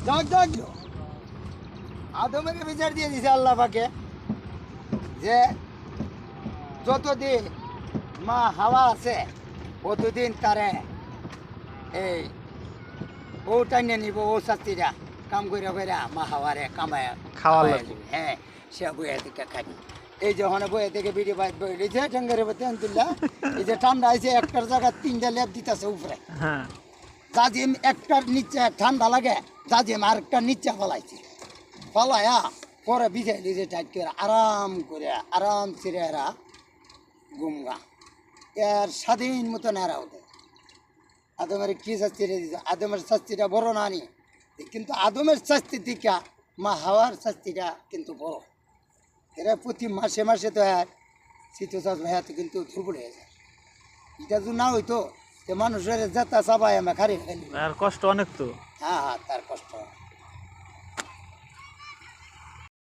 যাক যাক আদমকে বিচার দিয়ে দিছে আল্লাহ পাকে যে যতদিন মা হাওয়া আছে ততদিন তারে এই ও টাইনে নিব ও শাস্তিরা কাম কইরা কইরা মা হাওয়ারে কামায় খাওয়ার খাওয়াইয়া লাগবে। দিবে। হ্যাঁ সে বইয়া থেকে খাবি এই যখন বইয়া থেকে বিড়ি বাইর বই রয়েছে ঠাঙ্গারে বাতে আনতুল্লাহ এই যে ঠান্ডা আছে একটার জায়গা তিনটা লেপ দিতেছে উপরে হ্যাঁ জাজিম একটার নিচে ঠান্ডা লাগে জাজিম আরেকটার নিচে ফলাইছে ফলাইয়া পরে বিছাই দিয়েছে টাইট করে আরাম ছিঁড়ে এরা গুমগা এর স্বাধীন মতন এরা ওদের আদমের কি শাস্তি দিয়েছে আদমের শাস্তিটা বড় না নি কিন্তু আদমের শাস্তি থেকে মা হাওয়ার শাস্তিটা কিন্তু বড় এরা প্রতি মাসে মাসে তো আর শীতচাষ ভাইয়া তো কিন্তু দুর্বল হয়ে যায় এটা যদি না হইতো তো মানুষের যাতা চাবাই আমরা খারি ফেলি আর কষ্ট অনেক তো। হ্যাঁ হ্যাঁ তার কষ্ট হয়।